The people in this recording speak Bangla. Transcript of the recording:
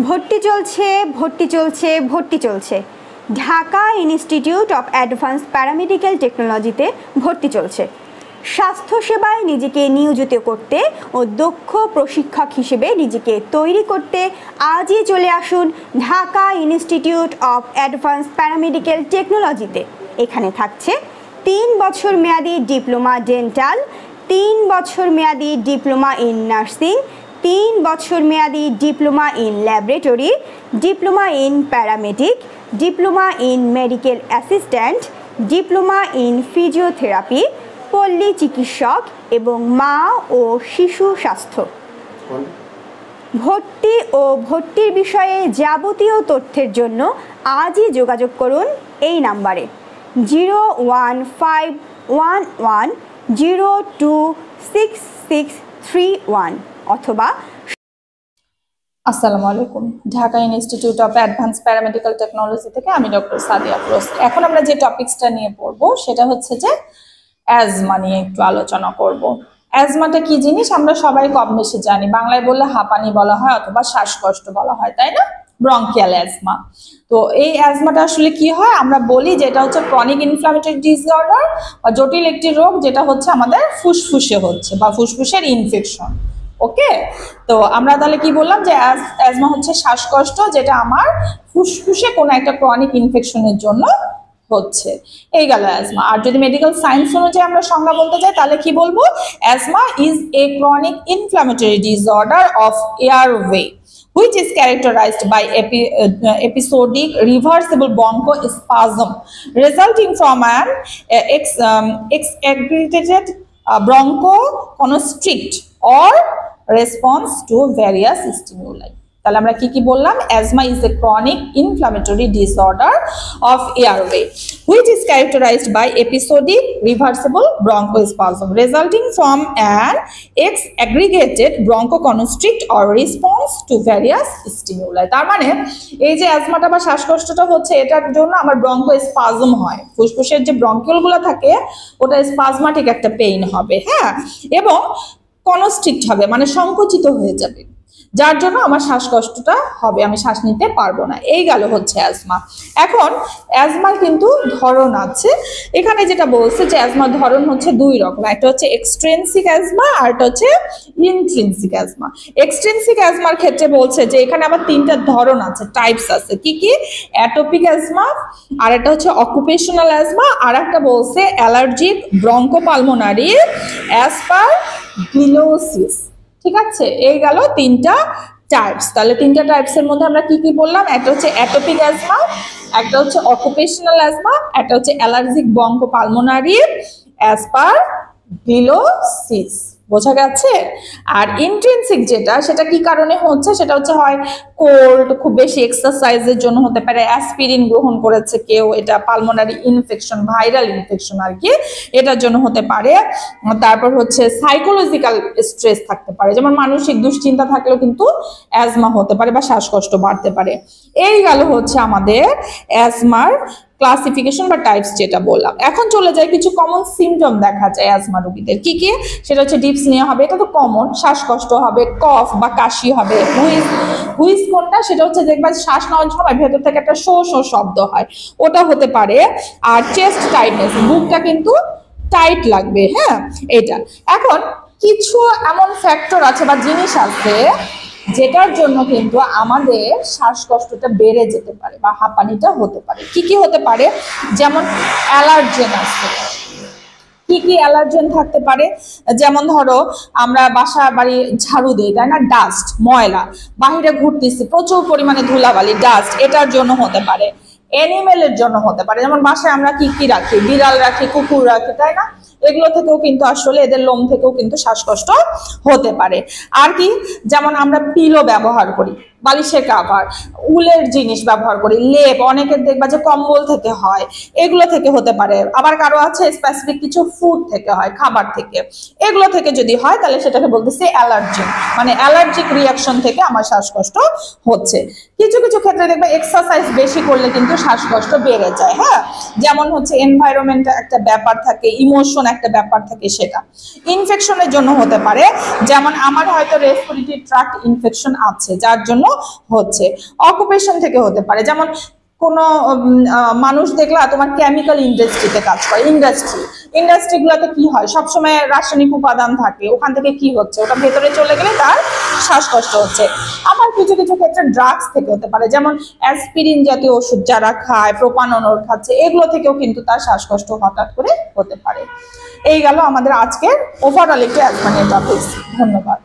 ভর্তি চলছে ভর্তি চলছে ভর্তি চলছে Dhaka institute of advance paramedical টেকনোলজিতে ভর্তি চলছে। স্বাস্থ্যসেবায় নিজেকে নিয়োজিত করতে ও দক্ষ প্রশিক্ষক হিসেবে নিজেকে তৈরি করতে আজই চলে আসুন Dhaka institute of advance paramedical টেকনোলজিতে। এখানে থাকছে 3 বছর মেয়াদী ডিপ্লোমা ডেন্টাল, 3 বছর মেয়াদী ডিপ্লোমা ইন নার্সিং, 3 বছর মেয়াদী diploma in laboratory, diploma in paramedic, diploma in medical assistant, diploma in physiotherapy, পল্লী চিকিৎসক এবং মা ও শিশু স্বাস্থ্য। ভর্তি ও ভর্তির বিষয়ে যাবতীয় তথ্যের জন্য আজই যোগাযোগ করুন এই নাম্বারে 01511026631 অথবা। আসসালামু আলাইকুম, Dhaka institute of advance paramedical technology থেকে আমি ডক্টর সাদিয়া আফরোজ। এখন আমরা যে টপিকসটা নিয়ে পড়বো সেটা হচ্ছে যে অ্যাজমা নিয়ে একটু আলোচনা করব। অ্যাজমাটা কি জিনিস আমরা সবাই কম বেশি জানি, বাংলায় বললে হাঁপানি বলা হয় অথবা শ্বাসকষ্ট বলা হয়, তাই না? Bronchial asthma. তো এই অ্যাজমাটা আসলে কি হয় আমরা বলি যে এটা হচ্ছে ক্রনিক ইনফ্লামেটরি ডিসঅর্ডার বা জটিল একটি রোগ, যেটা হচ্ছে আমাদের ফুসফুসে হচ্ছে বা ফুসফুসের ইনফেকশন। ওকে, তো আমরা তাহলে কি বললাম যে অ্যাজমা হচ্ছে শ্বাসকষ্ট যেটা আমার ফুসফুসে কোনো একটা ক্রনিক ইনফেকশনের জন্য হচ্ছে। এই গেল অ্যাজমা। আর যদি মেডিকেল সায়েন্স অনুযায়ী আমরা সংজ্ঞা বলতে যাই তাহলে কি বলবো? Asthma is a chronic inflammatory disorder of airway which is characterized by episodic reversible bronchospasm resulting from an exaggerated bronchoconstrict or response to various stimuli. তাহলে আমরা কি কি বললাম? Asthma is a chronic inflammatory disorder of airway which is characterized by episodic reversible bronchospasm resulting from an aggregated bronchoconstrict or response to various stimuli. তার মানে এই যে অ্যাজমাটা বা শ্বাসকষ্টটা হচ্ছে এটার জন্য আমার ব্রঙ্কোস্পাজম হয়, ফুসফুসের যে ব্রঙ্কিওলগুলো থাকে ওটা স্পাজমাটিক একটা পেইন হবে, হ্যাঁ, এবং কনস্ট্রিক্ট হবে মানে সংকুচিত হয়ে যাবে, যার জন্য আমার শ্বাসকষ্টটা হবে, আমি শ্বাস নিতে পারবো না। এই গেল হচ্ছে অ্যাজমা। এখন অ্যাজমার কিন্তু ধরন আছে, এখানে যেটা বলছে যে অ্যাজমার ধরন হচ্ছে 2 রকম, একটা হচ্ছে এক্সট্রিনসিক অ্যাজমা আর একটা হচ্ছে ইন্ট্রিনসিক অ্যাজমা। এক্সট্রিনসিক অ্যাজমার ক্ষেত্রে বলছে যে এখানে আবার 3টা ধরন আছে, টাইপস আছে। কি কি? অ্যাটোপিক অ্যাজমা, আর একটা হচ্ছে অকুপেশনাল অ্যাজমা, আর একটা বলছে অ্যালার্জিক ব্রঙ্কোপালমোনারি অ্যাসপারগিলোসিস। ঠিক আছে, এই গেল 3টা টাইপস। তাহলে 3টা টাইপসের মধ্যে আমরা কি কি বললাম? একটা হচ্ছে অ্যাটোপিক অ্যাজমা, একটা হচ্ছে অকুপেশনাল অ্যাজমা, একটা হচ্ছে অ্যালার্জিক ব্রঙ্কোপালমোনারি অ্যাসপারগিলোসিস। বোঝা গেছে? আর ইন্ট্রিনসিক যেটা, সেটা কি কারণে হচ্ছে? সেটা হচ্ছে হয় কোল্ড, খুব বেশি এক্সারসাইজের জন্য হতে পারে, অ্যাসপিরিন গ্রহণ করেছে কেউ, এটা পালমোনারি ইনফেকশন, ভাইরাল ইনফেকশন আর কি, এটার জন্য হতে পারে। তারপর হচ্ছে সাইকোলজিক্যাল স্ট্রেস থাকতে পারে, যেমন মানসিক দুশ্চিন্তা থাকলেও কিন্তু অ্যাজমা হতে পারে বা শ্বাসকষ্ট বাড়তে পারে। এই গেল হচ্ছে আমাদের অ্যাজমার ক্লাসিফিকেশন বা টাইপস যেটা বললাম। এখন চলে যায় কিছু কমন সিমটম দেখা যায় অ্যাজমা রোগীদের। কি কি? সেটা হচ্ছে ডিপসনিয়া হবে, এটা তো কমন, শ্বাসকষ্ট হবে, কফ বা কাশি হবে, হুইস কোনটা? সেটা হচ্ছে দেখবা শ্বাস নেওয়ার সময় ভেতর থেকে একটা শো শো শব্দ হয়, ওটা হতে পারে। আর চেস্ট টাইটনেস, বুকটা কিন্তু টাইট লাগবে, হ্যাঁ, এটা। এখন কিছু এমন ফ্যাক্টর আছে বা জিনিস আছে যেটার জন্য কিন্তু আমাদের শ্বাসকষ্টটা বেড়ে যেতে পারে বা হাঁপানিটা হতে পারে। কি কি হতে পারে? যেমন অ্যালার্জেন আছে। কি কি অ্যালার্জেন থাকতে পারে? যেমন ধরো আমরা বাসা বাড়ি ঝাড়ু দিই, তাই না, ডাস্ট, ময়লা, বাহিরে ঘুরতেছি, প্রচুর পরিমাণে ধুলাবালি, ডাস্ট, এটার জন্য হতে পারে। অ্যানিমেলের জন্য হতে পারে, যেমন বাসায় আমরা কি কি রাখি, বিড়াল রাখি, কুকুর রাখি, তাই না, এগুলো থেকেও কিন্তু আসলে এদের লোম থেকেও কিন্তু শ্বাসকষ্ট হতে পারে। আর কি? যেমন আমরা পিলো ব্যবহার করি, বালিশের কাভার, উলের জিনিস ব্যবহার করি, লেপ, অনেকের দেখবা যে কম্বল থেকে হয়, এগুলো থেকে হতে পারে। আবার কারো আছে স্পেসিফিক কিছু ফুড থেকে হয়, খাবার থেকে, এগুলো থেকে যদি হয় তাহলে সেটাকে বলতেছে অ্যালার্জি, মানে অ্যালার্জিক রিয়াকশন থেকে আমার শ্বাসকষ্ট হচ্ছে। কিছু কিছু ক্ষেত্রে দেখবে এক্সারসাইজ বেশি করলে কিন্তু শ্বাসকষ্ট বেড়ে যায়, হ্যাঁ, যেমন হচ্ছে এনভায়রনমেন্ট একটা ব্যাপার থাকে, ইমোশন একটা ব্যাপার থাকে সেটা। ইনফেকশনের জন্য হতে পারে, যেমন আমার হয়তো রেসপিরেটরি ট্র্যাক্ট ইনফেকশন আছে যার জন্য হচ্ছে। অকুপেশন থেকে হতে পারে, যেমন কোনো মানুষ দেখলা তোমার কেমিক্যাল ইন্ডাস্ট্রিতে কাজ করে, ইন্ডাস্ট্রিগুলোতে কি হয়, সবসময় রাসায়নিক উপাদান থাকে, ওখান থেকে কি হচ্ছে, ওটা ভেতরে চলে গেলে তার শ্বাসকষ্ট হচ্ছে। আবার কিছু কিছু ক্ষেত্রে ড্রাগস থেকে হতে পারে, যেমন অ্যাসপিরিন জাতীয় ওষুধ যারা খায়, প্রোপানল খাচ্ছে, এগুলো থেকেও কিন্তু তার শ্বাসকষ্ট হঠাৎ করে হতে পারে। এই গেল আমাদের আজকের ওভারঅল একটু অ্যাজমা নিয়ে টপিক। ধন্যবাদ।